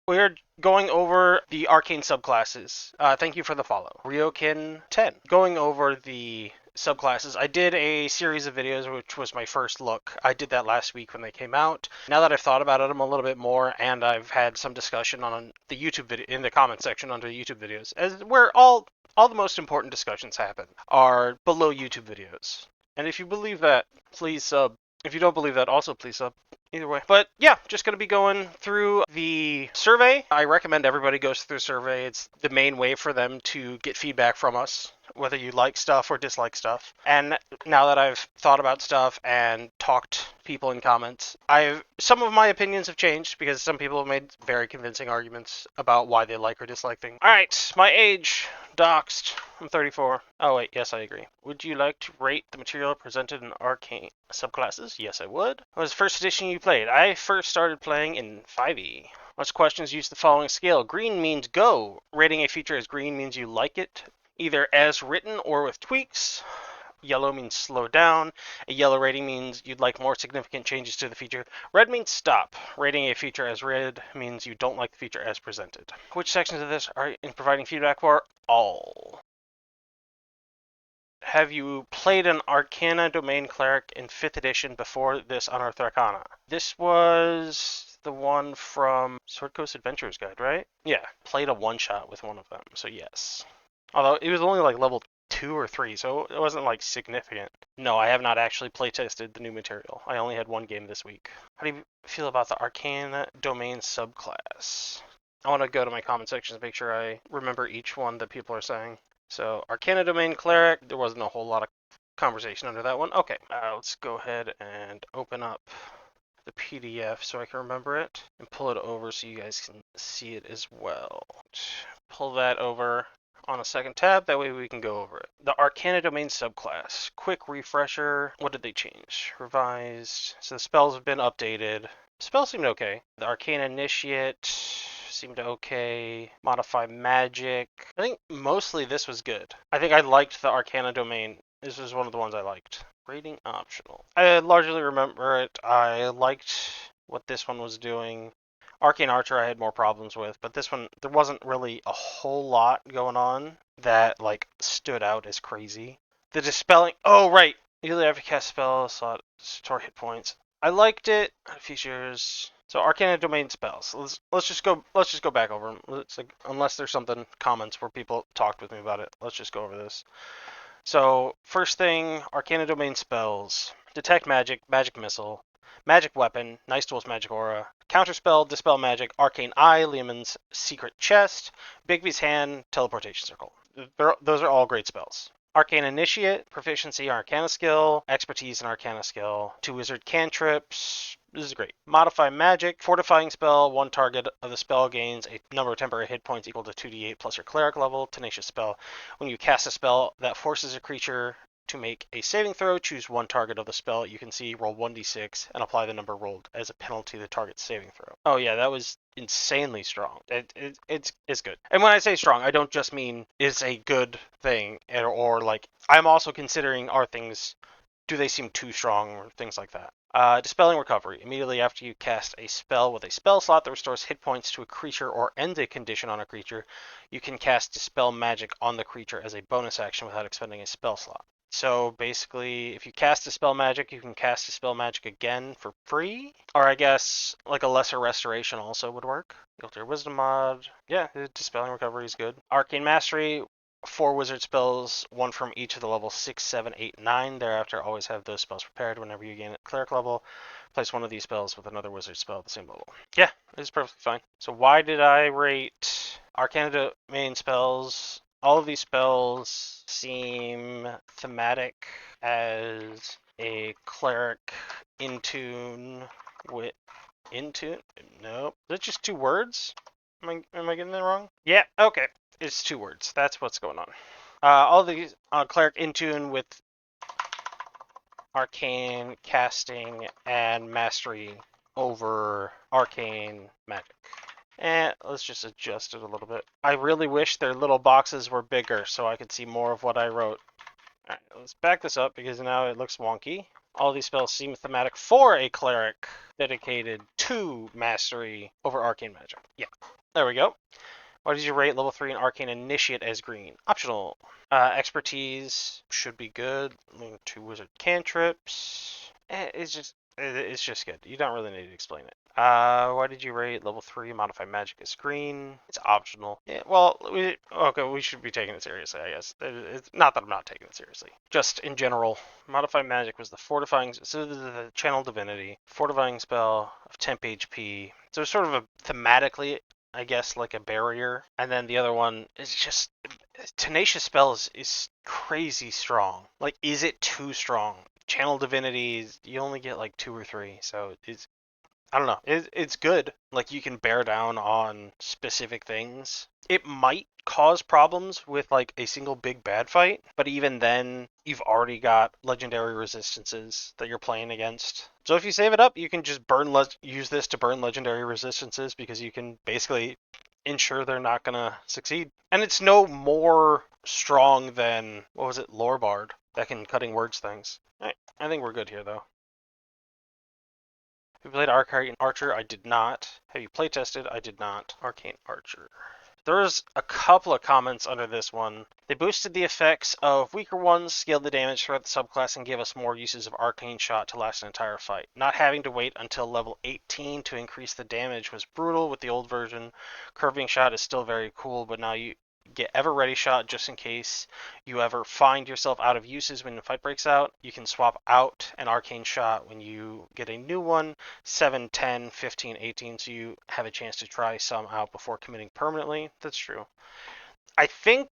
we're going over the Arcane subclasses. Thank you for the follow. Ryokin10. Going over the subclasses. I did a series of videos, which was my first look. I did that last week when they came out. Now that I've thought about them a little bit more, and I've had some discussion on the YouTube video in the comment section under YouTube videos, as where all the most important discussions happen are below YouTube videos. And if you believe that, please sub. If you don't believe that, also please sub. Either way. But yeah, just going to be going through the survey. I recommend everybody goes through the survey. It's the main way for them to get feedback from us, whether you like stuff or dislike stuff. And now that I've thought about stuff and talked to people in comments, some of my opinions have changed because some people have made very convincing arguments about why they like or dislike things. All right, my age, doxed. I'm 34. Oh wait, yes, I agree. Would you like to rate the material presented in Arcane subclasses? Yes, I would. What was the first edition you played? I first started playing in 5e. Most questions use the following scale. Green means go. Rating a feature as green means you like it, either as written or with tweaks. Yellow means slow down. A yellow rating means you'd like more significant changes to the feature. Red means stop. Rating a feature as red means you don't like the feature as presented. Which sections of this are in providing feedback for? All. Have you played an Arcana Domain Cleric in 5th edition before this Unearthed Arcana? This was the one from Sword Coast Adventurers Guide, right? Yeah, played a one-shot with one of them, so yes. Although it was only like level 2 or 3, so it wasn't like significant. No, I have not actually playtested the new material. I only had one game this week. How do you feel about the Arcane Domain subclass? I want to go to my comment section to make sure I remember each one that people are saying. So, Arcana Domain Cleric, there wasn't a whole lot of conversation under that one. Okay, let's go ahead and open up the PDF so I can remember it and pull it over so you guys can see it as well. Pull that over on a second tab, that way we can go over it. The Arcana Domain subclass. Quick refresher. What did they change? Revised. So the spells have been updated. Spells seemed okay. The Arcane Initiate seemed okay. Modify Magic. I think mostly this was good. I think I liked the Arcana Domain. This was one of the ones I liked. Rating optional. I largely remember it. I liked what this one was doing. Arcane Archer I had more problems with, but this one, there wasn't really a whole lot going on that, like, stood out as crazy. The Dispelling, oh, right! Usually after cast spell, slot, store hit points. I liked it. Features. So Arcana Domain spells. Let's just go back over them. It's like, unless there's something, comments where people talked with me about it. Let's just go over this. So, first thing, Arcana Domain spells. Detect Magic, Magic Missile, Magic Weapon, Nice Tools Magic Aura, Counterspell, Dispel Magic, Arcane Eye, Lehman's Secret Chest, Bigby's Hand, Teleportation Circle. Those are all great spells. Arcane Initiate, Proficiency Arcana Skill, Expertise in Arcana Skill, 2 Wizard Cantrips. This is great. Modify Magic, Fortifying Spell, 1 target of the spell gains a number of temporary hit points equal to 2d8 plus your Cleric level. Tenacious Spell. When you cast a spell that forces a creature to make a saving throw, choose 1 target of the spell you can see, roll 1d6, and apply the number rolled as a penalty to the target's saving throw. Oh yeah, that was insanely strong. It's good. And when I say strong, I don't just mean it's a good thing, or like, I'm also considering are things, do they seem too strong, or things like that. Dispelling Recovery. Immediately after you cast a spell with a spell slot that restores hit points to a creature or ends a condition on a creature, you can cast Dispel Magic on the creature as a bonus action without expending a spell slot. So basically, if you cast a spell magic, you can cast a spell magic again for free. Or I guess like a lesser restoration also would work. Guilty or Wisdom mod. Yeah, Dispelling Recovery is good. Arcane Mastery. 4 wizard spells, 1 from each of the levels 6, 7, 8, 9. Thereafter, always have those spells prepared whenever you gain a cleric level. Place one of these spells with another wizard spell at the same level. Yeah, it's perfectly fine. So why did I rate Arcana Domain spells? All of these spells seem thematic as a cleric in tune with... In tune? Nope. Is it just 2 words? Am I getting that wrong? Yeah, okay. It's 2 words. That's what's going on. All these cleric in tune with arcane casting and mastery over arcane magic. And let's just adjust it a little bit. I really wish their little boxes were bigger so I could see more of what I wrote. All right, let's back this up because now it looks wonky. All these spells seem thematic for a cleric dedicated to mastery over arcane magic. Yeah. There we go. Why did you rate level 3 in Arcane Initiate as green? Optional. Expertise should be good. 2 wizard cantrips. It's just good. You don't really need to explain it. Why did you rate level 3 modify magic as green? It's optional. Yeah, well, we should be taking it seriously, I guess. It's not that I'm not taking it seriously. Just in general, modify magic was the fortifying, so the channel divinity, fortifying spell of temp HP. So it's sort of a thematically, I guess, like a barrier. And then the other one is just tenacious spells is crazy strong. Like, is it too strong? Channel divinities, you only get like 2 or 3, so it's, I don't know. It's good. Like, you can bear down on specific things. It might cause problems with like a single big bad fight, but even then, you've already got legendary resistances that you're playing against. So if you save it up, you can just use this to burn legendary resistances because you can basically ensure they're not gonna succeed. And it's no more strong than, what was it, Lore Bard, that can cutting words things. Alright, I think we're good here though. Have you played Arcane Archer? I did not. Have you playtested? I did not. Arcane Archer. There's a couple of comments under this one. They boosted the effects of weaker ones, scaled the damage throughout the subclass, and gave us more uses of Arcane Shot to last an entire fight. Not having to wait until level 18 to increase the damage was brutal with the old version. Curving Shot is still very cool, but now you get Ever Ready Shot just in case you ever find yourself out of uses when the fight breaks out. You can swap out an Arcane Shot when you get a new one, 7, 10, 15, 18, so you have a chance to try some out before committing permanently. That's true. I think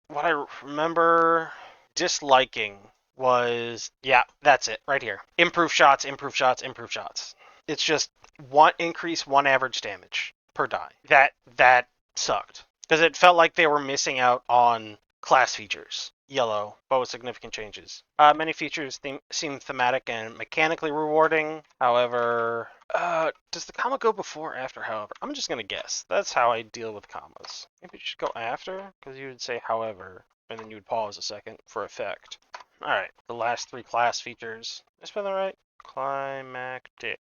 what I remember disliking was, yeah, that's it right here. Improve shots, improve shots, improve shots. It's just increase 1 average damage per die. That sucked because it felt like they were missing out on class features. Yellow, but with significant changes. Many features seem thematic and mechanically rewarding. However, does the comma go before or after however? I'm just going to guess. That's how I deal with commas. Maybe you should go after, because you would say however, and then you would pause a second for effect. Alright, the last 3 class features. Did I spell that right? Climactic.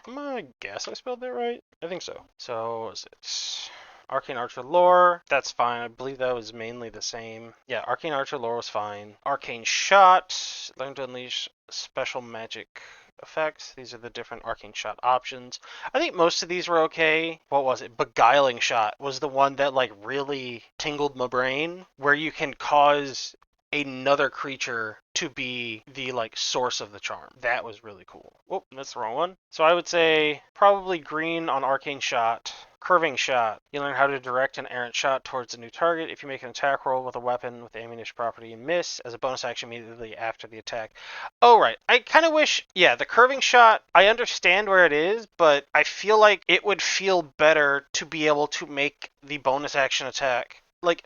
I guess I spelled that right. I think so. So, is it Arcane Archer lore? That's fine. I believe that was mainly the same. Yeah, Arcane Archer lore was fine. Arcane Shot. Learn to unleash special magic effects. These are the different Arcane Shot options. I think most of these were okay. What was it? Beguiling Shot was the one that like really tingled my brain, where you can cause another creature to be the like source of the charm. That was really cool. Oh, that's the wrong one. So I would say probably green on Arcane Shot. Curving Shot. You learn how to direct an errant shot towards a new target. If you make an attack roll with a weapon with the ammunition property and miss, as a bonus action immediately after the attack. Oh, right. I kind of wish, yeah, the Curving Shot, I understand where it is, but I feel like it would feel better to be able to make the bonus action attack. Like,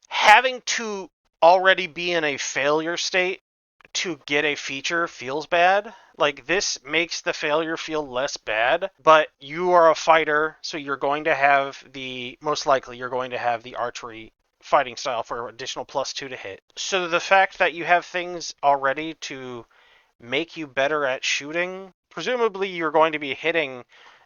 having to already be in a failure state to get a feature feels bad. Like, this makes the failure feel less bad, but you are a fighter, so you're going to have most likely you're going to have the archery fighting style for additional +2 to hit. So the fact that you have things already to make you better at shooting, presumably you're going to be hitting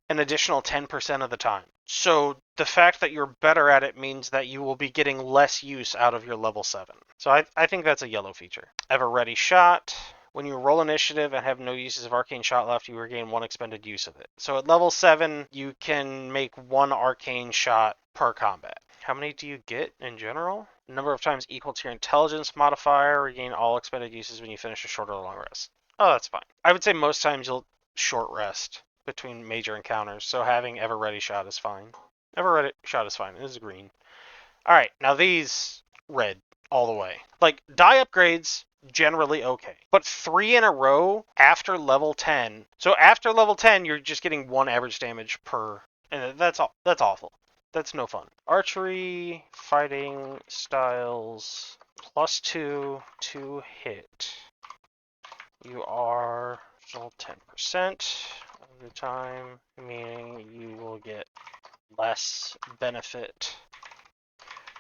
an additional 10% of the time. So the fact that you're better at it means that you will be getting less use out of your level 7. So I think that's a yellow feature. Ever Ready Shot. When you roll initiative and have no uses of Arcane Shot left, you regain 1 expended use of it. So at level 7, you can make 1 Arcane Shot per combat. How many do you get in general? Number of times equal to your intelligence modifier. Regain all expended uses when you finish a short or long rest. Oh, that's fine. I would say most times you'll short rest between major encounters, so having Ever Ready Shot is fine. Ever Ready Shot is fine. This is green. Alright, now these, red, all the way. Like, die upgrades, generally okay. But 3 in a row after level 10. So after level 10, you're just getting 1 average damage per, and that's awful. That's no fun. Archery, fighting styles, +2 to hit. You are still 10% of the time, meaning you will get less benefit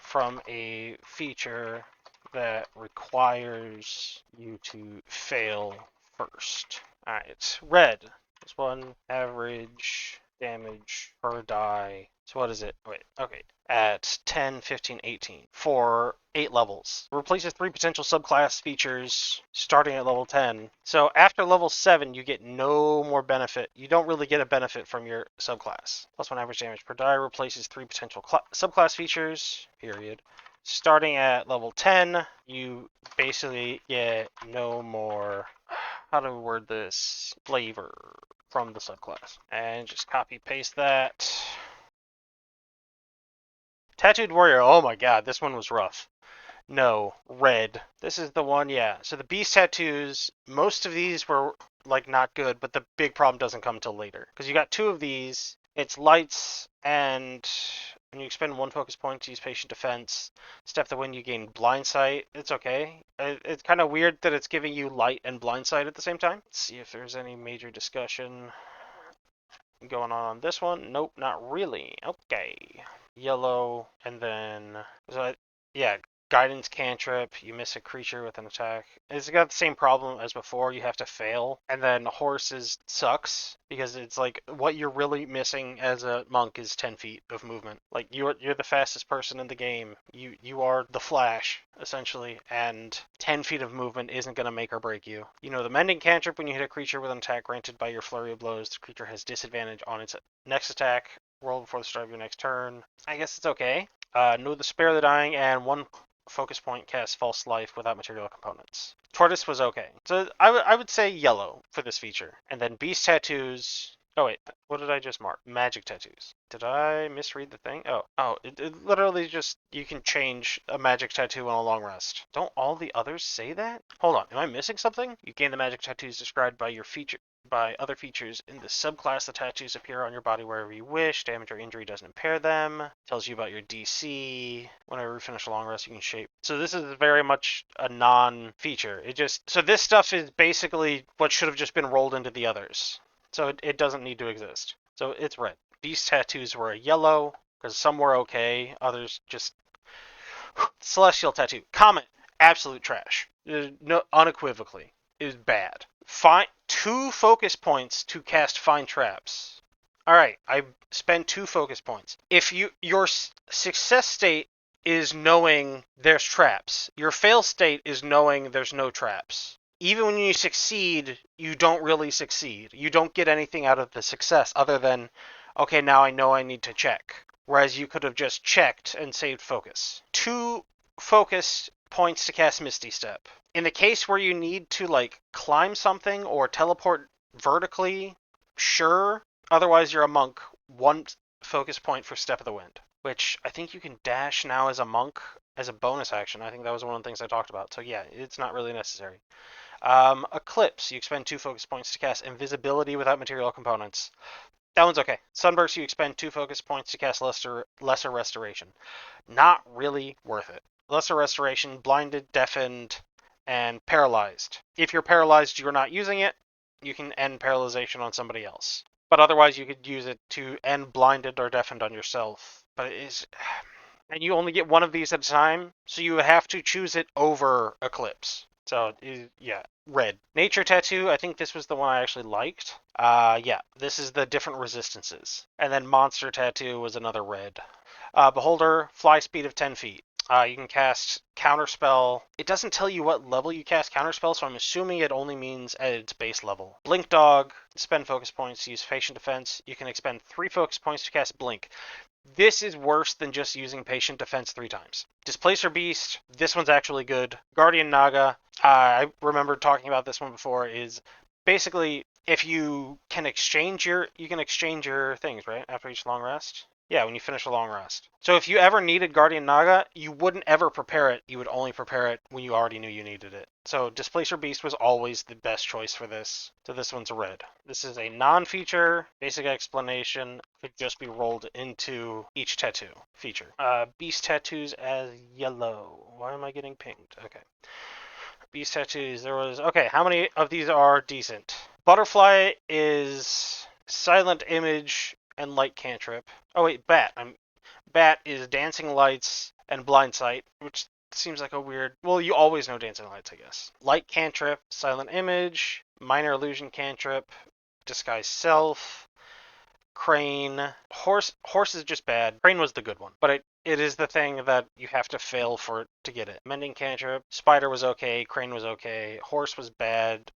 from a feature that requires you to fail first. Alright, red. This one, average damage per die. So what is it? Wait, okay. At 10, 15, 18 for 8 levels. It replaces 3 potential subclass features starting at level 10. So after level 7, you get no more benefit. You don't really get a benefit from your subclass. Plus 1 average damage per die replaces 3 potential subclass features, period. Starting at level 10, you basically get no more, how do we word this, flavor from the subclass. And just copy paste that. Tattooed Warrior, oh my god, this one was rough. No, red. This is the one, yeah. So the beast tattoos, most of these were like not good, but the big problem doesn't come until later. Because you got 2 of these, it's lights, and when you expend 1 focus point to use patient defense, step the wind, you gain blind sight. It's okay. It's kind of weird that it's giving you light and blind sight at the same time. Let's see if there's any major discussion going on this one. Nope, not really. Okay. Yellow, and then, so yeah, guidance cantrip, you miss a creature with an attack. It's got the same problem as before, you have to fail. And then horses sucks, because it's like, what you're really missing as a monk is 10 feet of movement. Like, you're the fastest person in the game. You are the Flash, essentially, and 10 feet of movement isn't going to make or break you. You know, the mending cantrip, when you hit a creature with an attack granted by your flurry of blows, the creature has disadvantage on its next attack. Roll before the start of your next turn. I guess it's okay. Know the Spare the Dying, and 1 focus point cast False Life without material components. Tortoise was okay. So I would say yellow for this feature. And then Beast Tattoos. Oh wait, what did I just mark? Magic Tattoos. Did I misread the thing? Oh, it literally just, you can change a magic tattoo on a long rest. Don't all the others say that? Hold on, am I missing something? You gain the magic tattoos described by your feature by other features in the subclass. The tattoos appear on your body wherever you wish. Damage or injury doesn't impair them. Tells you about your DC. Whenever you finish a long rest, you can shape. So this is very much a non-feature. So this stuff is basically what should have just been rolled into the others. So it doesn't need to exist. So it's red. Beast tattoos were a yellow, because some were okay, others just... Celestial tattoo. Comet, absolute trash. No, unequivocally. It was bad. 2 focus points to cast Find Traps. Alright, I spend 2 focus points. If your success state is knowing there's traps, your fail state is knowing there's no traps. Even when you succeed, you don't really succeed. You don't get anything out of the success other than, okay, now I know I need to check. Whereas you could have just checked and saved focus. 2 focus points to cast Misty Step. In the case where you need to, like, climb something or teleport vertically, sure. Otherwise, you're a monk. 1 focus point for Step of the Wind. Which I think you can dash now as a monk as a bonus action. I think that was one of the things I talked about. So yeah, it's not really necessary. Eclipse, you expend 2 focus points to cast Invisibility without material components. That one's okay. Sunburst, you expend 2 focus points to cast Lesser Restoration. Not really worth it. Lesser Restoration, blinded, deafened, and paralyzed. If you're paralyzed, you're not using it, you can end paralyzation on somebody else. But otherwise, you could use it to end blinded or deafened on yourself. But it is... And you only get 1 of these at a time, so you have to choose it over Eclipse. So, yeah, red. Nature Tattoo, I think this was the one I actually liked. Yeah, this is the different resistances. And then Monster Tattoo was another red. Beholder, fly speed of 10 feet. You can cast Counterspell. It doesn't tell you what level you cast Counterspell, so I'm assuming it only means at its base level. Blink Dog, spend focus points to use Patient Defense. You can expend 3 focus points to cast Blink. This is worse than just using Patient Defense 3 times. Displacer Beast, this one's actually good. Guardian Naga, I remember talking about this one before, is basically if you can exchange your things, right? After each long rest? Yeah, when you finish a long rest. So if you ever needed Guardian Naga, you wouldn't ever prepare it. You would only prepare it when you already knew you needed it. So Displacer Beast was always the best choice for this. So this one's a red. This is a non-feature. Basic explanation could just be rolled into each tattoo feature. Beast tattoos as yellow. Why am I getting pinged? Okay. Beast tattoos. Okay, how many of these are decent? Butterfly is silent image and light cantrip. Oh wait, bat. Bat is dancing lights and blind sight, which seems like a weird... Well, you always know dancing lights, I guess. Light cantrip, silent image, minor illusion cantrip, disguise self, Crane. Horse is just bad. Crane was the good one, but it is the thing that you have to fail for it to get it. Mending Cantrip. Spider was okay. Crane was okay. Horse was bad.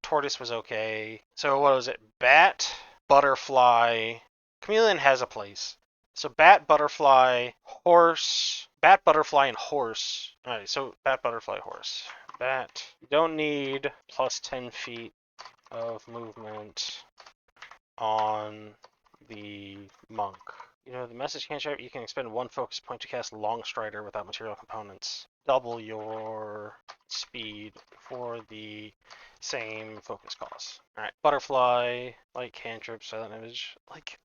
Tortoise was okay. So what was it? Bat, Butterfly. Chameleon has a place. So Bat, Butterfly, Horse. Bat, Butterfly, and Horse. Alright, so Bat, Butterfly, Horse. Bat. You don't need plus 10 feet of movement on the monk. You know, the message cantrip, you can expend 1 focus point to cast Long Strider without material components. Double your speed for the same focus cost. Alright, Butterfly, Light Cantrip, Silent Image. Like,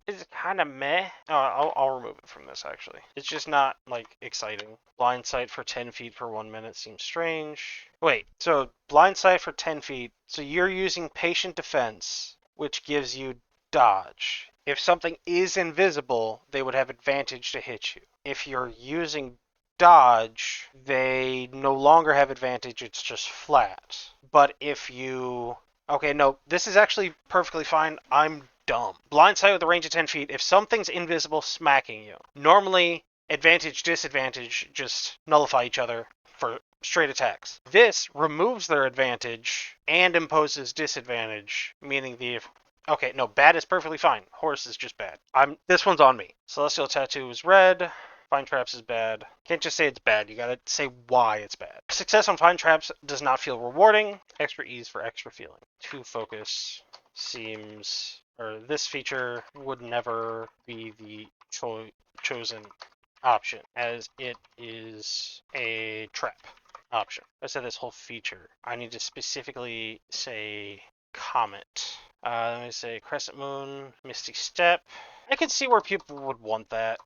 it's kind of meh. Oh, I'll remove it from this, actually. It's just not, like, exciting. Blind Sight for 10 feet for 1 minute seems strange. Wait, so Blind Sight for 10 feet. So you're using Patient Defense, which gives you dodge. If something is invisible, they would have advantage to hit you. If you're using dodge, they no longer have advantage, it's just flat. But if you... Okay, no, this is actually perfectly fine. I'm dumb. Blind Sight with a range of 10 feet. If something's invisible smacking you, normally advantage, disadvantage just nullify each other for straight attacks. This removes their advantage and imposes disadvantage, meaning okay, no, bad is perfectly fine. Horse is just bad. This one's on me. Celestial Tattoo is red. Find Traps is bad. Can't just say it's bad. You gotta say why it's bad. Success on Find Traps does not feel rewarding. Extra ease for extra feeling. 2 focus seems... Or this feature would never be the chosen option, as it is a trap option. I said this whole feature. I need to specifically say Comet. Let me say Crescent Moon, Misty Step. I can see where people would want that.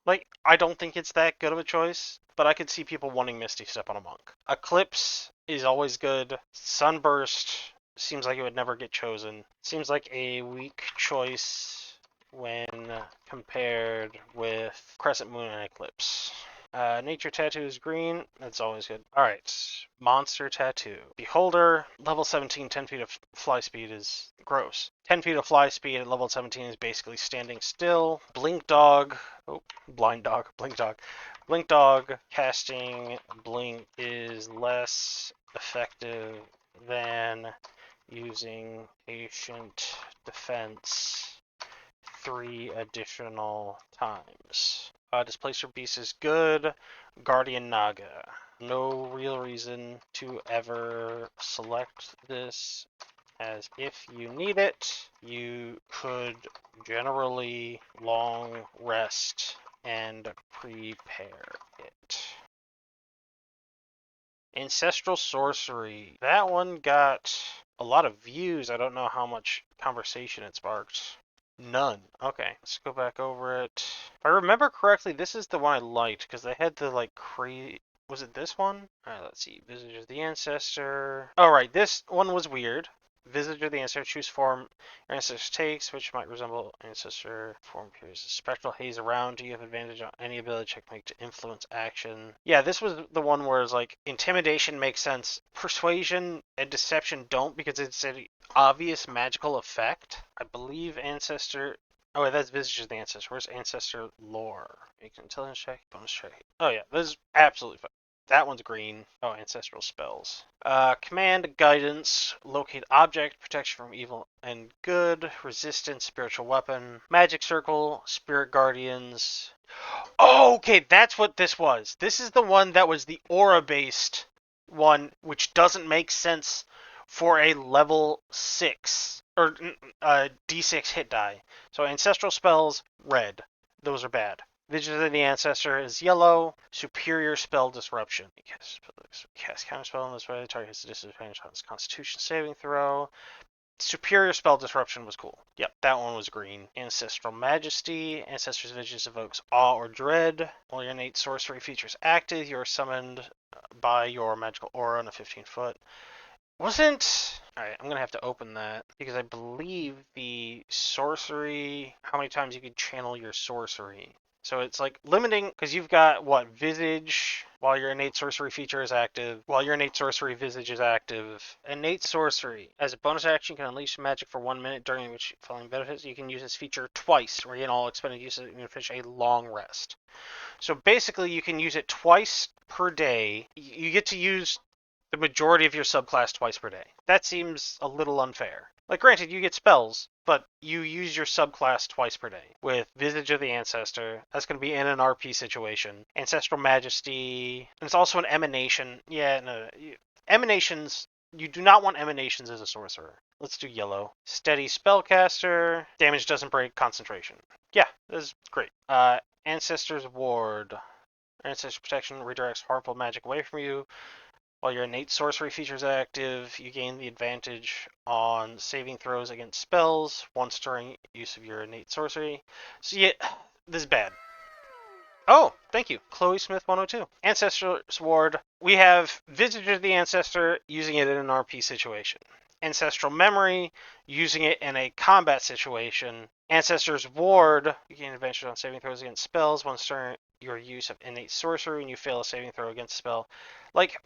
Like, I don't think it's that good of a choice, but I could see people wanting Misty Step on a monk. Eclipse is always good. Sunburst seems like it would never get chosen. Seems like a weak choice when compared with Crescent Moon and Eclipse. Nature Tattoo is green. That's always good. Alright. Monster Tattoo. Beholder. Level 17, 10 feet of fly speed is gross. 10 feet of fly speed at level 17 is basically standing still. Blink Dog. Oh, Blind Dog. Blink Dog. Blink Dog. Casting Blink is less effective than using Patient Defense 3 additional times. Displacer Beast is good. Guardian Naga. No real reason to ever select this, as if you need it, you could generally long rest and prepare it. Ancestral Sorcery. That one got a lot of views. I don't know how much conversation it sparked. None. Okay, let's go back over it. If I remember correctly, this is the one I liked, because they had the, like, crazy... Was it this one? Alright, let's see. Visage of the Ancestor. Alright, this one was weird. Visage of the Ancestor. Choose form your ancestor takes, which might resemble ancestor. Form appears a spectral haze around you. You have advantage on any ability check make to influence action. Yeah, this was the one where it's like, intimidation makes sense. Persuasion and deception don't, because it's an obvious magical effect. I believe Ancestor... Oh, wait, that's Visage of the Ancestor. Where's Ancestor Lore? Make an intelligence check, bonus check. Oh, yeah, this is absolutely fine. That one's green. Oh, Ancestral Spells. Command, Guidance, Locate Object, Protection from Evil and Good, Resistance, Spiritual Weapon, Magic Circle, Spirit Guardians. Oh, okay, that's what this was. This is the one that was the aura-based one, which doesn't make sense for a level 6, or D6 hit die. So Ancestral Spells, red. Those are bad. Vision of the Ancestor is yellow. Superior Spell Disruption. Cast counterspell in this way. The target has a disadvantage on its Constitution saving throw. Superior Spell Disruption was cool. Yep, that one was green. Ancestral Majesty. Ancestor's Vengeance evokes awe or dread. While your innate sorcery features active, you are summoned by your magical aura on a 15-foot. Wasn't... Alright, I'm going to have to open that, because I believe the sorcery... How many times you could channel your sorcery So it's like limiting, because you've got, what, Visage while your innate sorcery feature is active, while your innate sorcery Visage is active. Innate sorcery. As a bonus action, you can unleash magic for 1 minute, during which following benefits. You can use this feature twice, regain all expended uses, and finish a long rest. So basically, you can use it twice per day. You get to use the majority of your subclass twice per day. That seems a little unfair. Like, granted, you get spells, but you use your subclass twice per day. With Visage of the Ancestor, that's going to be in an RP situation. Ancestral Majesty, and it's also an Emanation. Yeah, no, Emanations, you do not want Emanations as a sorcerer. Let's do yellow. Steady Spellcaster, damage doesn't break, concentration. Yeah, this is great. Ancestor's Ward. Ancestor Protection redirects harmful magic away from you. While your innate sorcery feature is active, you gain the advantage on saving throws against spells once during use of your innate sorcery. So yeah, this is bad. Oh, thank you. Chloe Smith 102. Ancestor's Ward. We have Visage of the Ancestor, using it in an RP situation. Ancestral Memory, using it in a combat situation. Ancestor's Ward, you gain advantage on saving throws against spells once during your use of innate sorcery and you fail a saving throw against a spell. Like,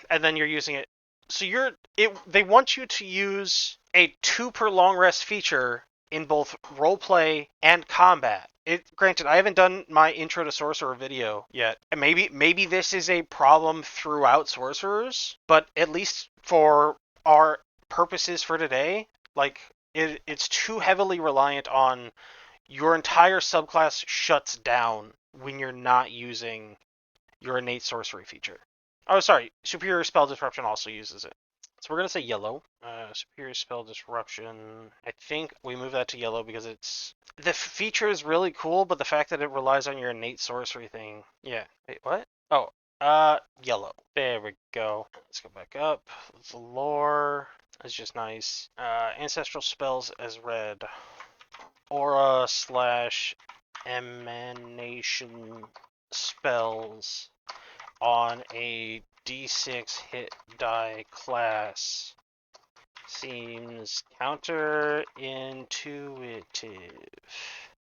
and then you're using it. So they want you to use a 2 per long rest feature in both roleplay and combat. Granted, I haven't done my intro to sorcerer video yet, and maybe this is a problem throughout sorcerers, but at least for our purposes for today, like it's too heavily reliant on your entire subclass shuts down when you're not using your innate sorcery feature. Oh, sorry, superior spell disruption also uses it. So we're going to say yellow. Superior spell disruption. I think we move that to yellow because the feature is really cool, but the fact that it relies on your innate sorcery thing. Yeah. Wait, what? Oh, yellow. There we go. Let's go back up. The lore is just nice. Ancestral spells as red. Aura / emanation spells on a D6 hit die class seems counterintuitive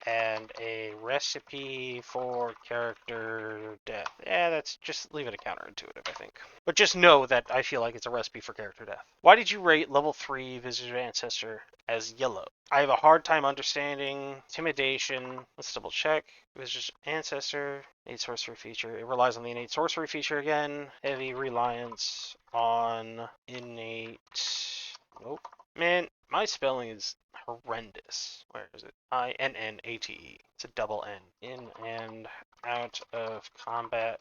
and a recipe for character death. That's just leave it a counterintuitive, I think. But just know that I feel like it's a recipe for character death. Why did you rate level 3 Visitor Ancestor as yellow? I have a hard time understanding intimidation. Let's double check. Visitor Ancestor, innate sorcery feature. It relies on the innate sorcery feature again. Heavy reliance on innate. Nope. Man, my spelling is horrendous. Where is it? INNATE. It's a double N. In and out of combat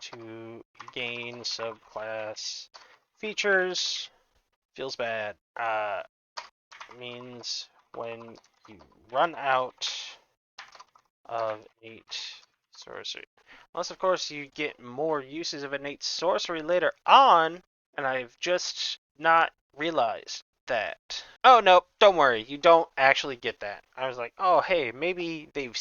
to gain subclass features. Feels bad. Means when you run out of innate sorcery. Unless, of course, you get more uses of innate sorcery later on, and I've just not realized that. Oh no, don't worry, you don't actually get that. I was like, oh hey, maybe they've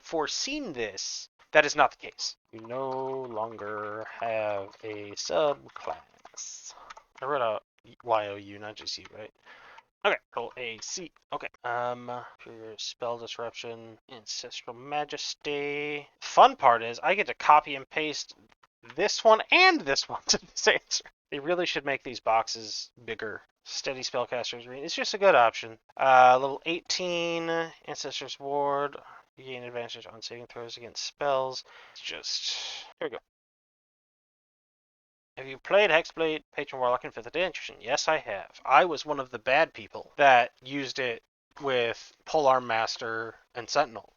foreseen this. That is not the case. You no longer have a subclass. I wrote out YOU, not just you, right? Okay, roll a C. Okay. Your spell disruption, ancestral majesty. Fun part is I get to copy and paste this one and this one to this answer. They really should make these boxes bigger. Steady spellcasters. It's just a good option. Level 18, Ancestor's Ward. You gain advantage on saving throws against spells. Here we go. Have you played Hexblade, Patron Warlock, and 5th Edition? Yes, I have. I was one of the bad people that used it with Polearm Master and Sentinel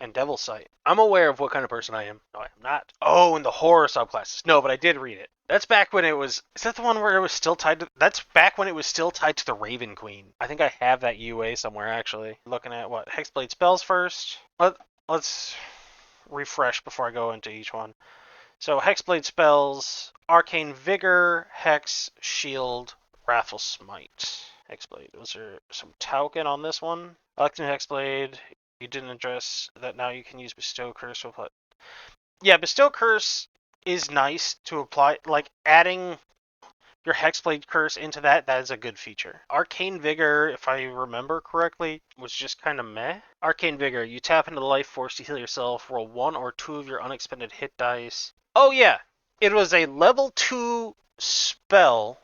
and Devil's Sight. I'm aware of what kind of person I am. No, I am not. Oh, and the horror subclasses. No, but I did read it. That's back when it was... Is that the one where it was still tied to... That's back when it was still tied to the Raven Queen. I think I have that UA somewhere, actually. Looking at what? Hexblade spells first. Let's refresh before I go into each one. So Hexblade spells, Arcane Vigor, Hex, Shield, Wrathful Smite. Hexblade. Was there some token on this one? Electing Hexblade, you didn't address that now you can use Bestow Curse to apply. Yeah, Bestow Curse is nice to apply, like adding your Hexblade Curse into that, that is a good feature. Arcane Vigor, if I remember correctly, was just kind of meh. Arcane Vigor, you tap into the life force to heal yourself, roll 1 or 2 of your unexpended hit dice. Oh yeah, it was a level 2 spell.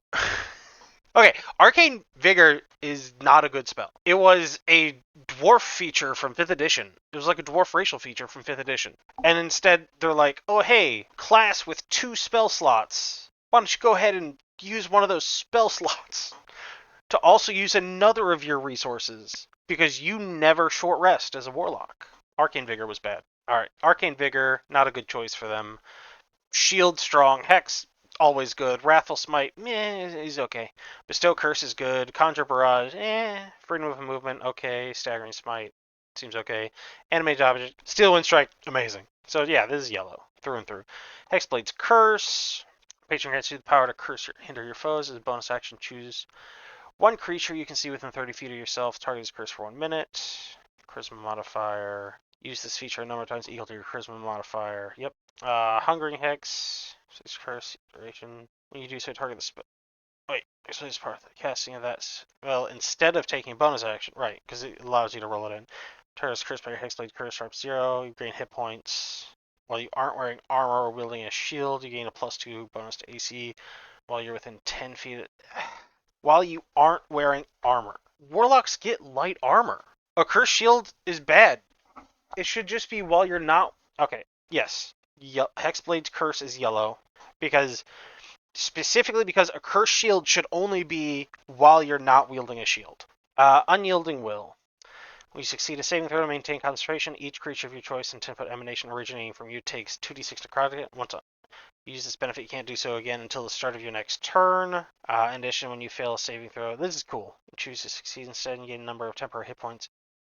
Okay, Arcane Vigor is not a good spell. It was a dwarf feature from 5th edition. It was like a dwarf racial feature from 5th edition. And instead, they're like, oh hey, class with 2 spell slots. Why don't you go ahead and use one of those spell slots to also use another of your resources? Because you never short rest as a warlock. Arcane Vigor was bad. Alright, Arcane Vigor, not a good choice for them. Shield strong, Hex, always good. Wrathful Smite, he's okay. Bestow Curse is good. Conjure Barrage, Freedom of Movement, okay. Staggering Smite, seems okay. Animated Object, Steel Wind Strike, amazing. So yeah, this is yellow, through and through. Hexblade's Curse. Patron grants you the power to curse or hinder your foes. As a bonus action, choose one creature you can see within 30 feet of yourself. Target is cursed for 1 minute. Charisma modifier. Use this feature a number of times equal to your charisma modifier. Yep. Hungering Hex. 6 curse duration. When you do so, target the spell. Wait, so this part of the casting of that. Well, instead of taking a bonus action, right, because it allows you to roll it in. Target is cursed by your Hexblade curse, sharp 0. You gain hit points. While you aren't wearing armor or wielding a shield, you gain a +2 bonus to AC. While you're within 10 feet. While you aren't wearing armor. Warlocks get light armor. A cursed shield is bad. It should just be while you're not. Okay, yes. Hexblade's curse is yellow because specifically because a cursed shield should only be while you're not wielding a shield. Unyielding Will. When you succeed a saving throw to maintain concentration, each creature of your choice and 10-foot emanation originating from you takes 2d6 necrotic. Once you use this benefit, you can't do so again until the start of your next turn. In addition, when you fail a saving throw, this is cool. You choose to succeed instead and gain a number of temporary hit points.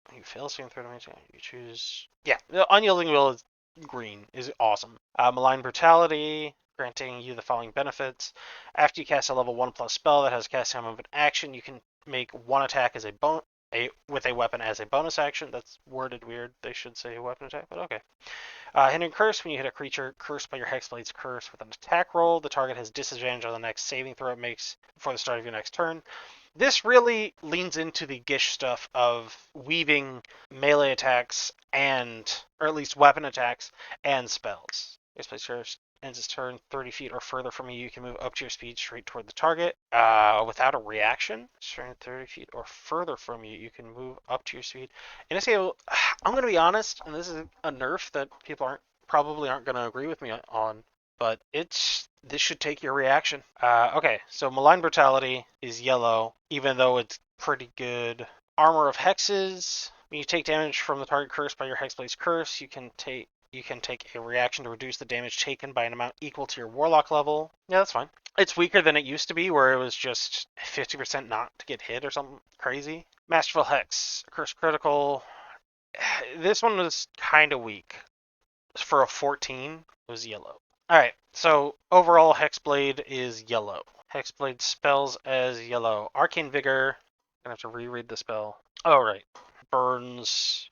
When you fail a saving throw to maintain, you choose. Yeah, the Unyielding Will is green, is awesome. Malign Brutality, granting you the following benefits. After you cast a level 1+ spell that has casting time of an action, you can make one attack as with a weapon as a bonus action. That's worded weird. They should say weapon attack, but okay. Hindering Curse, when you hit a creature cursed by your Hexblade's Curse with an attack roll, the target has disadvantage on the next saving throw it makes before the start of your next turn. This really leans into the Gish stuff of weaving melee attacks or at least weapon attacks and spells. Hexblade's Curse ends its turn 30 feet or further from you. You can move up to your speed straight toward the target without a reaction. Turn 30 feet or further from you. You can move up to your speed. In this game, I'm going to be honest, and this is a nerf that people probably aren't going to agree with me on, but this should take your reaction. Okay, so Malign Brutality is yellow, even though it's pretty good. Armor of Hexes. When you take damage from the target cursed by your Hexblade's Curse, you can take a reaction to reduce the damage taken by an amount equal to your Warlock level. Yeah, that's fine. It's weaker than it used to be, where it was just 50% not to get hit or something crazy. Masterful Hex. Curse Critical. This one was kind of weak. For a 14, it was yellow. Alright, so overall Hexblade is yellow. Hexblade spells as yellow. Arcane Vigor. I'm going to have to reread the spell. Oh, right. Burns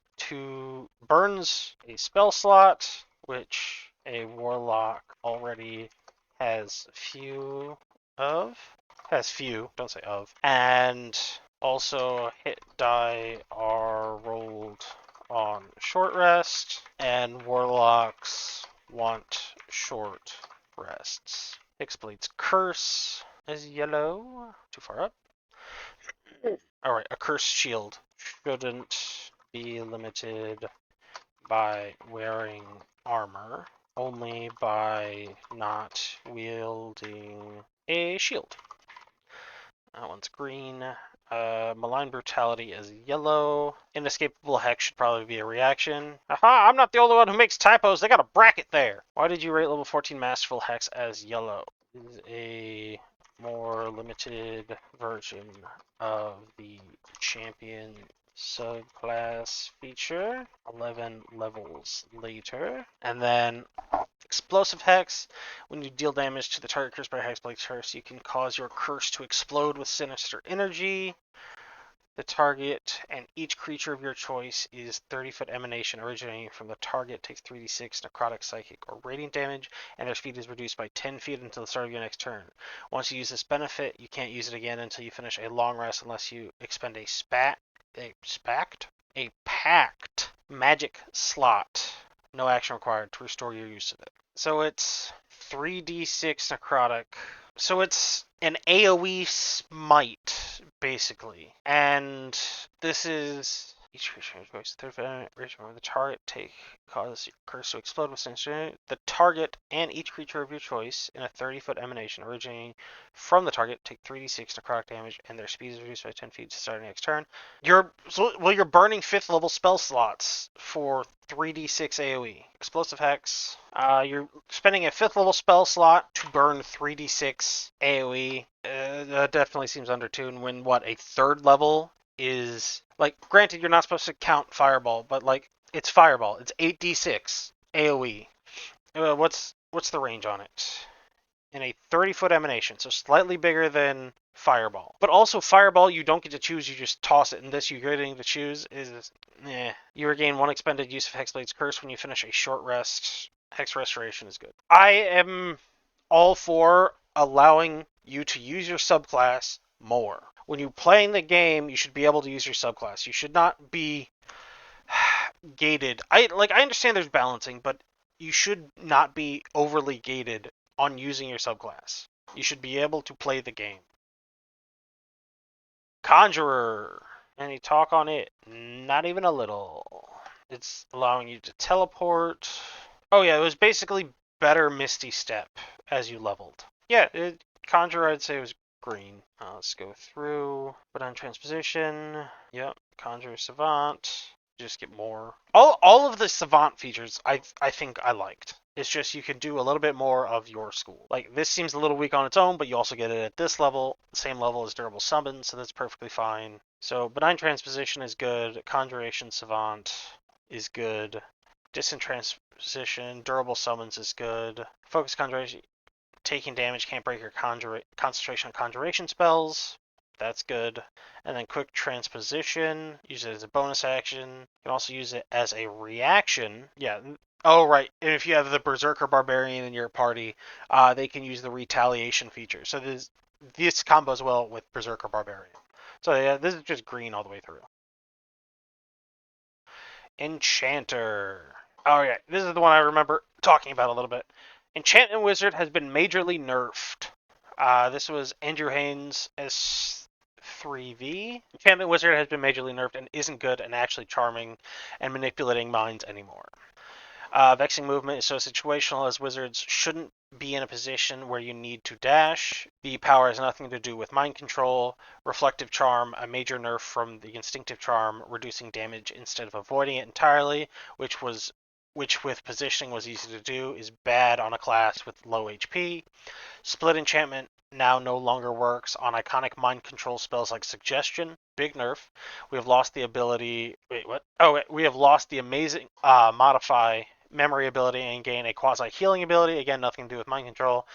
a spell slot, which a warlock already has few of. Has few, don't say of. And also hit die are rolled on short rest, and warlocks want short rests. Hexblade's Curse is yellow. Too far up. Alright, a cursed shield shouldn't be limited by wearing armor, only by not wielding a shield. That one's green. Malign Brutality is yellow. Inescapable Hex should probably be a reaction. Aha! I'm not the only one who makes typos. They got a bracket there. Why did you rate level 14 Masterful Hex as yellow? This is a more limited version of the champion subclass feature. 11 levels later. And then Explosive Hex. When you deal damage to the target cursed by a Hexblade's Curse, you can cause your curse to explode with sinister energy. The target and each creature of your choice is 30-foot emanation originating from the target takes 3d6 necrotic, psychic, or radiant damage, and their speed is reduced by 10 feet until the start of your next turn. Once you use this benefit, you can't use it again until you finish a long rest unless you expend a packed magic slot. No action required to restore your use of it. So it's 3d6 necrotic. So it's an AoE smite, basically. And this is each creature goes third variation of the target cause your curse to explode with sensation. The target and each creature of your choice in a 30-foot emanation originating from the target take 3d6 necrotic damage, and their speed is reduced by 10 feet to start next turn. You're burning 5th level spell slots for 3d6 AoE. Explosive Hex. You're spending a 5th level spell slot to burn 3d6 AoE. That definitely seems undertuned when a 3rd level is like, granted, you're not supposed to count Fireball, but like, it's Fireball. It's 8d6 AoE. What's the range on it? In a 30-foot emanation, so slightly bigger than Fireball. But also Fireball, you don't get to choose, you just toss it, and this you're getting to choose is, You regain 1 expended use of Hexblade's Curse when you finish a short rest. Hex Restoration is good. I am all for allowing you to use your subclass more. When you're playing the game, you should be able to use your subclass. You should not be gated. I understand there's balancing, but you should not be overly gated on using your subclass. You should be able to play the game. Conjurer. Any talk on it? Not even a little. It's allowing you to teleport. Oh yeah, it was basically better Misty Step as you leveled. Yeah, Conjurer I'd say was green. Let's go through. Put on Transposition. Yep. Conjurer Savant. Just get more. All of the Savant features I think I liked. It's just you can do a little bit more of your school. Like, this seems a little weak on its own, but you also get it at this level, same level as Durable Summon, so that's perfectly fine. So Benign Transposition is good. Conjuration Savant is good. Distant Transposition, Durable Summons is good. Focus Conjuration, taking damage can't break your concentration on conjuration spells. That's good. And then Quick Transposition, use it as a bonus action. You can also use it as a reaction. Yeah. Oh, right. And if you have the Berserker Barbarian in your party, they can use the Retaliation feature. So this combos well with Berserker Barbarian. So yeah, this is just green all the way through. Enchanter. Oh yeah, this is the one I remember talking about a little bit. Enchantment Wizard has been majorly nerfed. This was Andrew Haynes' S3V. Enchantment Wizard has been majorly nerfed and isn't good and actually charming and manipulating minds anymore. Vexing Movement is so situational as wizards shouldn't be in a position where you need to dash. The power has nothing to do with mind control. Reflective Charm, a major nerf from the Instinctive Charm, reducing damage instead of avoiding it entirely, which with positioning was easy to do, is bad on a class with low HP. Split Enchantment now no longer works on iconic mind control spells like Suggestion. Big nerf. We have lost the ability. Wait, what? Oh, wait, we have lost the amazing Modify memory ability and gain a quasi healing ability. Again, nothing to do with mind control.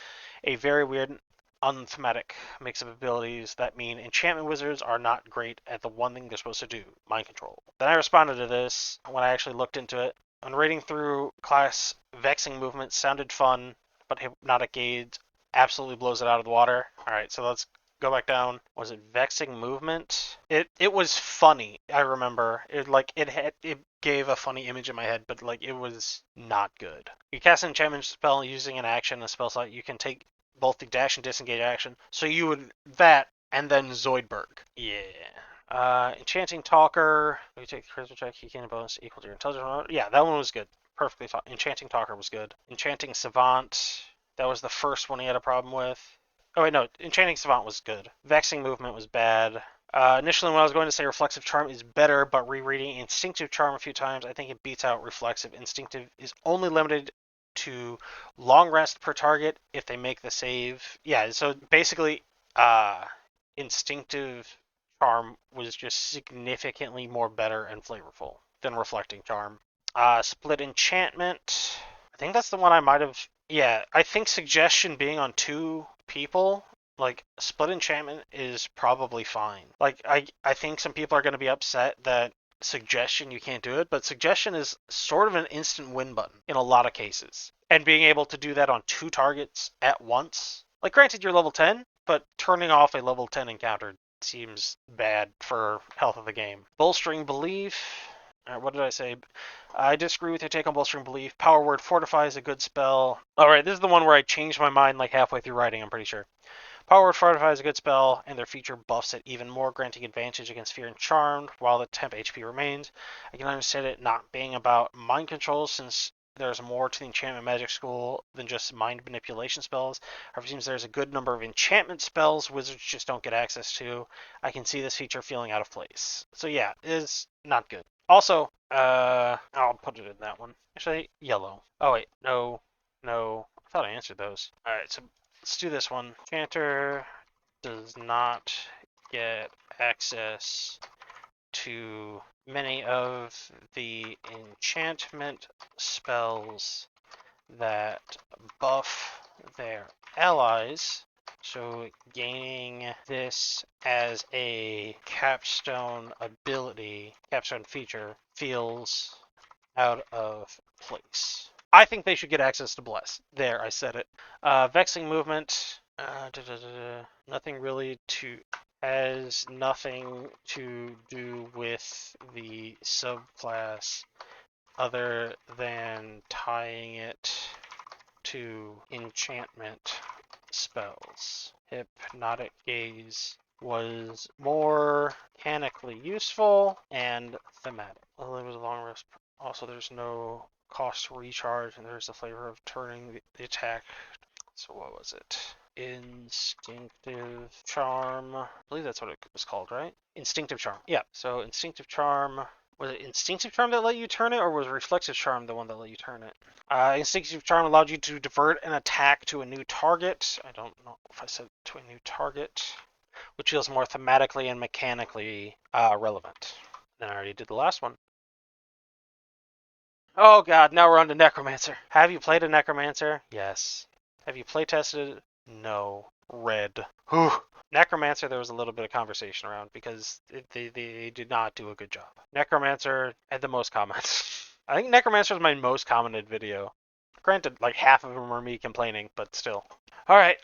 A very weird, unthematic mix of abilities that mean enchantment wizards are not great at the one thing they're supposed to do, mind control. Then I responded to this when I actually looked into it. When reading through class, Vexing Movement sounded fun, but Hypnotic Gaze absolutely blows it out of the water. Alright, so let's go back down. Was it Vexing Movement? It was funny, I remember. It gave a funny image in my head, but it was not good. You cast an enchantment spell using an action, a spell slot, you can take both the dash and disengage action. So you would that and then Zoidberg. Yeah. Enchanting Talker. You take the charisma check, you gain a bonus equal to your intelligence. Yeah, that one was good. Perfectly fine. Enchanting Talker was good. Enchanting Savant. That was the first one he had a problem with. Oh wait, no. Enchanting Savant was good. Vexing Movement was bad. Initially, when I was going to say Reflexive Charm is better, but rereading Instinctive Charm a few times, I think it beats out Reflexive. Instinctive is only limited to long rest per target if they make the save. Yeah, so basically, Instinctive Charm was just significantly more better and flavorful than Reflecting Charm. Split Enchantment. I think that's the one I might have. Yeah, I think Suggestion being on 2 people Like, split enchantment is probably fine. Like, I think some people are going to be upset that suggestion you can't do it, but suggestion is sort of an instant win button in a lot of cases. And being able to do that on 2 targets at once. Like, granted, you're level 10, but turning off a level 10 encounter seems bad for health of the game. Bolstering Belief. What did I say? I disagree with your take on Bolstering Belief. Power Word Fortify is a good spell. Alright, this is the one where I changed my mind like halfway through writing, I'm pretty sure. Power Word Fortify is a good spell, and their feature buffs it even more, granting advantage against Fear and Charmed while the temp HP remains. I can understand it not being about mind control, since there's more to the enchantment magic school than just mind manipulation spells. However, it seems there's a good number of enchantment spells wizards just don't get access to. I can see this feature feeling out of place. So yeah, it is not good. Also, I'll put it in that one. Actually, yellow. Oh wait, no. I thought I answered those. Alright, so let's do this one. Enchanter does not get access to many of the enchantment spells that buff their allies. So gaining this as a capstone ability, capstone feature, feels out of place. I think they should get access to Bless. There, I said it. Vexing Movement. Nothing really to... Has nothing to do with the subclass other than tying it to enchantment spells. Hypnotic Gaze was more mechanically useful and thematic. Well, it was a long rest. Also, there's no cost to recharge, and there's the flavor of turning the attack. So what was it? Instinctive Charm. I believe that's what it was called, right? Instinctive Charm. Yeah. So Instinctive Charm. Was it Instinctive Charm that let you turn it, or was Reflexive Charm the one that let you turn it? Instinctive Charm allowed you to divert an attack to a new target. I don't know if I said to a new target, which feels more thematically and mechanically relevant. Then I already did the last one. Oh god, now we're on to Necromancer. Have you played a Necromancer? Yes. Have you playtested it? No. Red. Whew. Necromancer, there was a little bit of conversation around because they did not do a good job. Necromancer had the most comments. I think Necromancer is my most commented video. Granted, like half of them are me complaining, but still. Alright.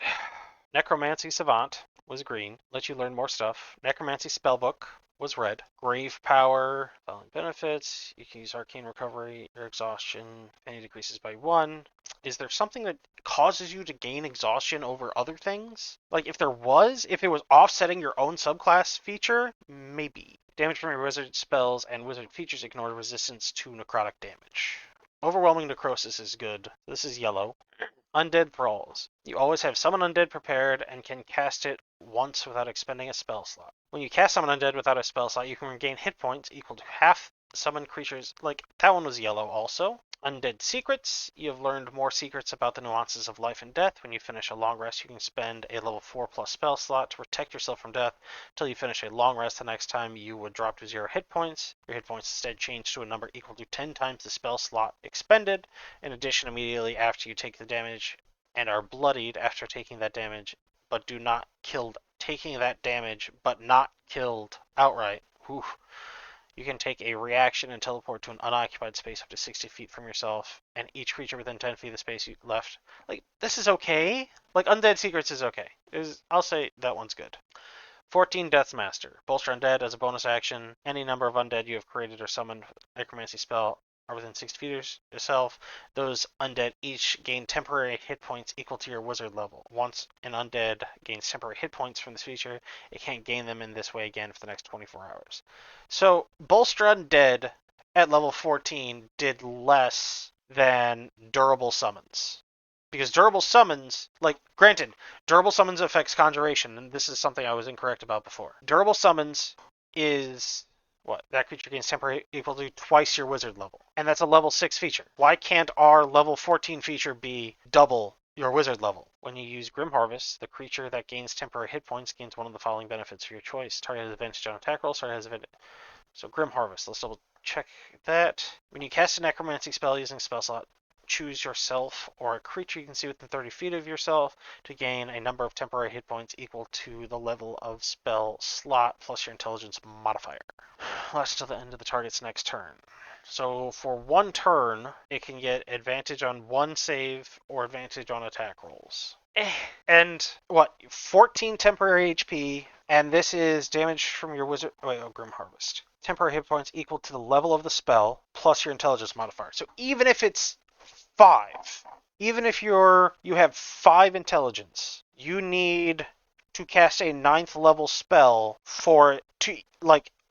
Necromancy Savant was green. Let you learn more stuff. Necromancy Spellbook was red. Grave Power, following benefits. You can use Arcane Recovery. Your exhaustion any decreases by 1. Is there something that causes you to gain exhaustion over other things? Like if it was offsetting your own subclass feature, maybe. Damage from your wizard spells and wizard features ignore resistance to necrotic damage. Overwhelming Necrosis is good. This is yellow. Undead Thralls. You always have Summon Undead prepared and can cast it once without expending a spell slot. When you cast Summon Undead without a spell slot, you can regain hit points equal to half summoned creatures. Like, that one was yellow also. Undead Secrets. You have learned more secrets about the nuances of life and death. When you finish a long rest, you can spend a level 4 plus spell slot to protect yourself from death until you finish a long rest. The next time you would drop to 0 hit points. Your hit points instead change to a number equal to 10 times the spell slot expended. In addition, immediately after you take the damage and are bloodied after taking that damage, but do not killed taking that damage, but not killed outright. Whew. You can take a reaction and teleport to an unoccupied space up to 60 feet from yourself, and each creature within 10 feet of the space you left. Like, this is okay. Like, Undead Secrets is okay. I'll say that one's good. 14 Death's Master. Bolster Undead as a bonus action. Any number of undead you have created or summoned with a necromancy spell are within 60 feet of yourself. Those undead each gain temporary hit points equal to your wizard level. Once an undead gains temporary hit points from this feature, it can't gain them in this way again for the next 24 hours. So, Bolster Undead at level 14 did less than durable summons. Because durable summons, like, granted, durable summons affects conjuration, and this is something I was incorrect about before. Durable summons is what? That creature gains temporary equal to twice your wizard level. And that's a level 6 feature. Why can't our level 14 feature be double your wizard level? When you use Grim Harvest, the creature that gains temporary hit points gains one of the following benefits for your choice. Target has advantage on attack rolls, target has advantage. So Grim Harvest, let's double check that. When you cast a necromancy spell using a spell slot, choose yourself or a creature you can see within 30 feet of yourself to gain a number of temporary hit points equal to the level of spell slot plus your intelligence modifier. Lasts until the end of the target's next turn. So for one turn, it can get advantage on one save or advantage on attack rolls. And what? 14 temporary HP, and this is damage from your wizard. Grim Harvest. Temporary hit points equal to the level of the spell plus your intelligence modifier. So even if it's 5, even if you have 5 intelligence, you need to cast a 9th level spell for it to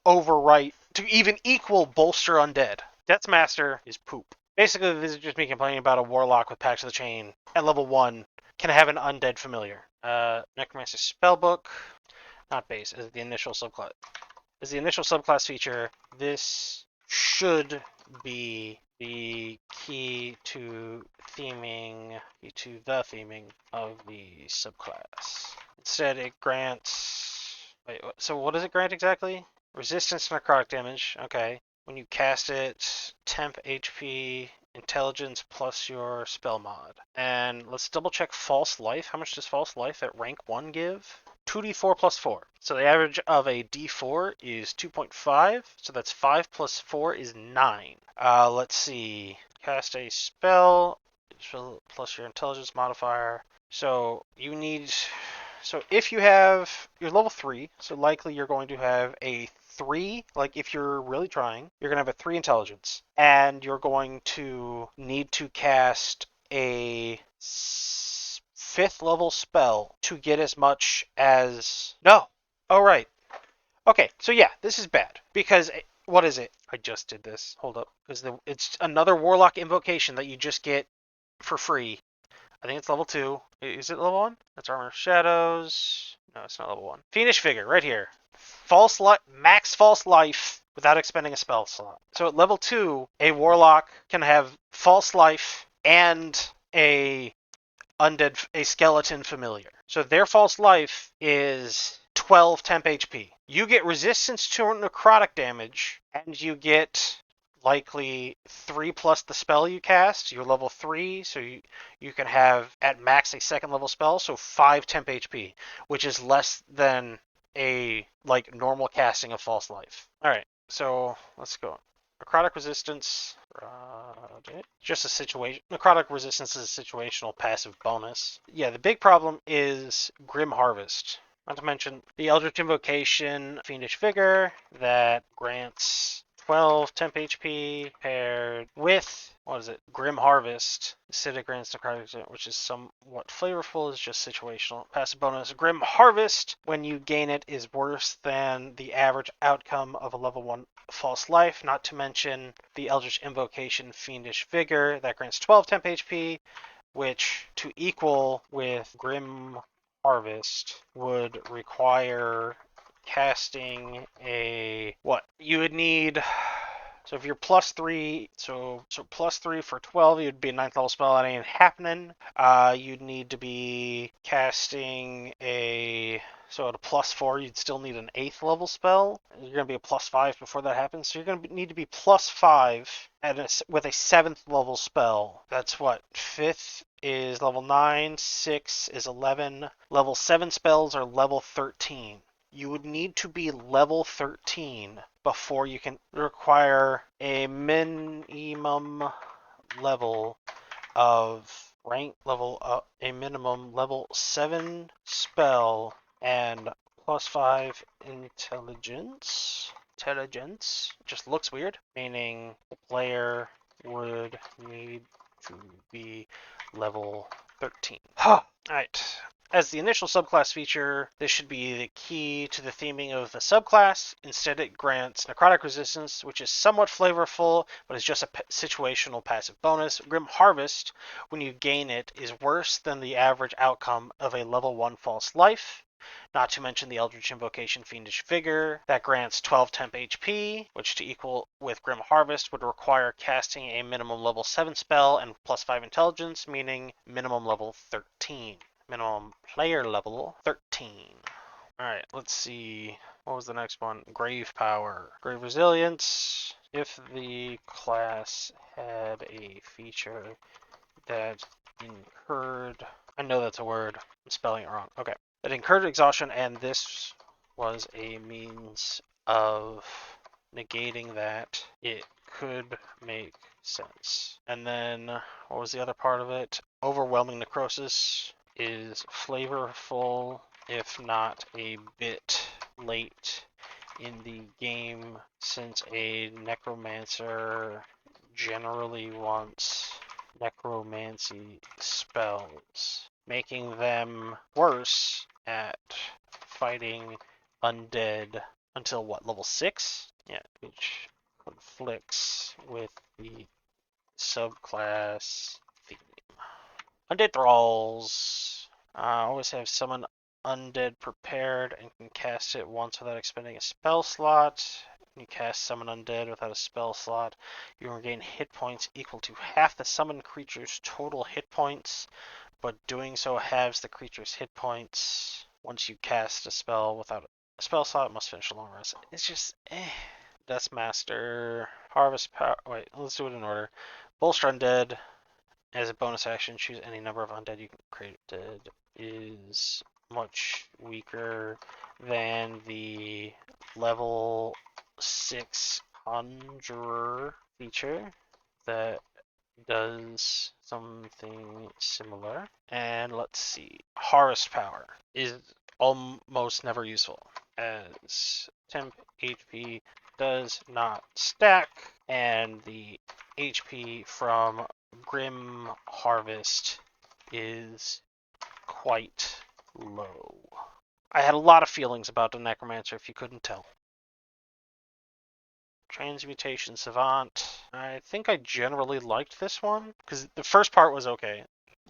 overwrite to even equal Bolster Undead. Death's Master is poop. Basically, this is just me complaining about a warlock with Pact of the Chain at level 1 can have an undead familiar. Necromancer Spellbook, not base, as the initial subclass. As the initial subclass feature, this should be the key to the theming of the subclass. Instead, it grants. So what does it grant exactly? Resistance to necrotic damage. Okay. When you cast it, temp HP, intelligence plus your spell mod. And let's double check false life. How much does false life at rank 1 give? 2d4 plus 4. So the average of a d4 is 2.5. So that's 5 plus 4 is 9. Let's see. Cast a spell plus your intelligence modifier. So you need. So if you're level 3, so likely you're going to have a 3, like if you're really trying, you're going to have a 3 intelligence. And you're going to need to cast a 5th level spell to get as much as... No! Oh, right. Okay, so yeah, this is bad. Because, what is it? I just did this. Hold up. Because it's another Warlock invocation that you just get for free. I think it's level 2. Is it level 1? That's Armor of Shadows. No, it's not level 1. Fiendish Figure, right here. Max false life without expending a spell slot. So at level 2, a Warlock can have false life and a skeleton familiar. So their false life is 12 temp HP. You get resistance to necrotic damage, and you get likely 3 plus the spell you cast. You're level 3, so you can have at max a 2nd level spell, so 5 temp HP, which is less than a normal casting of false life. Alright, so let's go. Necrotic resistance. Just a situation. Necrotic resistance is a situational passive bonus. Yeah, the big problem is Grim Harvest. Not to mention the Eldritch Invocation, Fiendish Vigor, that grants 12 temp HP paired with, Grim Harvest. Acidic grants necrotic, which is somewhat flavorful, is just situational. Passive bonus. Grim Harvest, when you gain it, is worse than the average outcome of a level 1 false life, not to mention the Eldritch Invocation, Fiendish Vigor, that grants 12 temp HP, which, to equal with Grim Harvest, would require casting a... What? You would need... So if you're plus 3, so plus 3 for 12, you'd be a 9th level spell. That ain't happening. You'd need to be casting a... So at a plus 4, you'd still need an 8th level spell. You're going to be a plus 5 before that happens. So you're going to need to be plus 5 with a 7th level spell. That's what? 5th is level 9, 6 is 11. Level 7 spells are level 13. You would need to be level 13 before you can require a minimum level of rank level, a minimum level 7 spell and plus 5 intelligence. Intelligence just looks weird, meaning the player would need to be level 13. Alright. As the initial subclass feature, this should be the key to the theming of the subclass. Instead, it grants necrotic resistance, which is somewhat flavorful, but is just a situational passive bonus. Grim Harvest, when you gain it, is worse than the average outcome of a level 1 false life. Not to mention the Eldritch Invocation, Fiendish Vigor, that grants 12 temp HP, which to equal with Grim Harvest would require casting a minimum level 7 spell and plus 5 intelligence, meaning minimum level 13. Minimum player level 13. Alright, let's see. What was the next one? Grave Power. Grave Resilience. if the class had a feature that incurred, I know that's a word, I'm spelling it wrong. Okay. That incurred exhaustion, and this was a means of negating that, it could make sense. And then, what was the other part of it? Overwhelming necrosis is flavorful, if not a bit late in the game, since a necromancer generally wants necromancy spells, making them worse at fighting undead until what, level 6? Yeah, which conflicts with the subclass theme. Undead Thralls. Always have summon undead prepared and can cast it once without expending a spell slot. When you cast Summon Undead without a spell slot, you regain hit points equal to half the summoned creature's total hit points, but doing so halves the creature's hit points. Once you cast a spell without a spell slot, it must finish a long rest. It's just, Duskmaster, Harvest Power. Wait, let's do it in order. Bolster Undead. As a bonus action, choose any number of undead you can create. Dead is much weaker than the level 6 Conjurer feature that does something similar. And let's see. Harvest Power is almost never useful, as temp HP does not stack, and the HP from Grim Harvest is quite low. I had a lot of feelings about the Necromancer, if you couldn't tell. Transmutation Savant. I think I generally liked this one, because the first part was okay.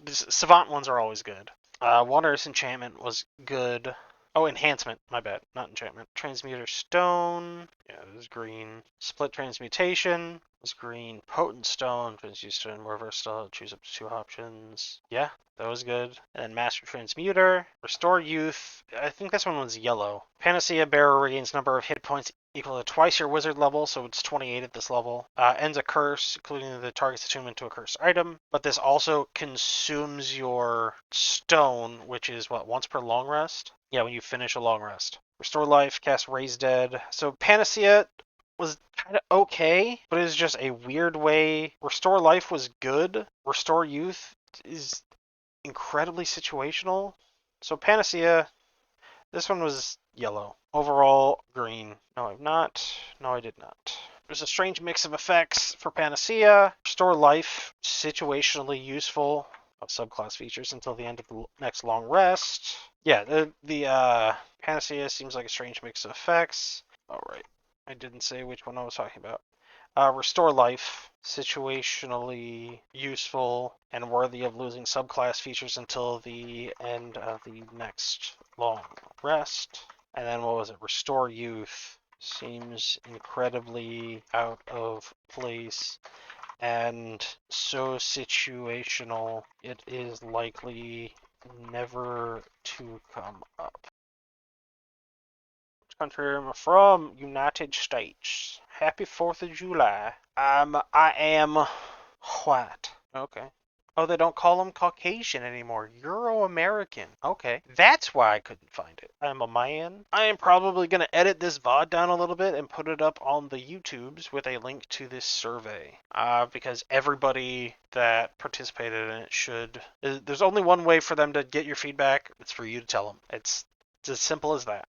The Savant ones are always good. Wondrous Enchantment was good. Oh, Enhancement, my bad, not Enchantment. Transmuter Stone, yeah, this is green. Split Transmutation was green. Potent Stone, Transmute Stone, more versatile, choose up to 2 options. Yeah, that was good. And then Master Transmuter, Restore Youth, I think this one was yellow. Panacea Bearer regains number of hit points equal to twice your wizard level, so it's 28 at this level. Ends a curse, including the target's attunement to a cursed item. But this also consumes your stone, which is what, once per long rest? Yeah, when you finish a long rest. Restore life, cast Raise Dead. So Panacea was kind of okay, but it's just a weird way. Restore life was good. Restore youth is incredibly situational. So Panacea, this one was yellow. Overall, green. No, I've not. No, I did not. There's a strange mix of effects for Panacea. Restore life, situationally useful. Of subclass features until the end of the next long rest. Yeah, the Panacea seems like a strange mix of effects. All right, I didn't say which one I was talking about. Restore life, situationally useful and worthy of losing subclass features until the end of the next long rest. And then what was it? Restore youth seems incredibly out of place and so situational, it is likely never to come up. Which country am I from? United States. Happy 4th of July. I am white. Okay. Oh, they don't call them Caucasian anymore. Euro-American. Okay. That's why I couldn't find it. I'm a man. I am probably going to edit this VOD down a little bit and put it up on the YouTubes with a link to this survey. Because everybody that participated in it should... There's only one way for them to get your feedback. It's for you to tell them. It's as simple as that.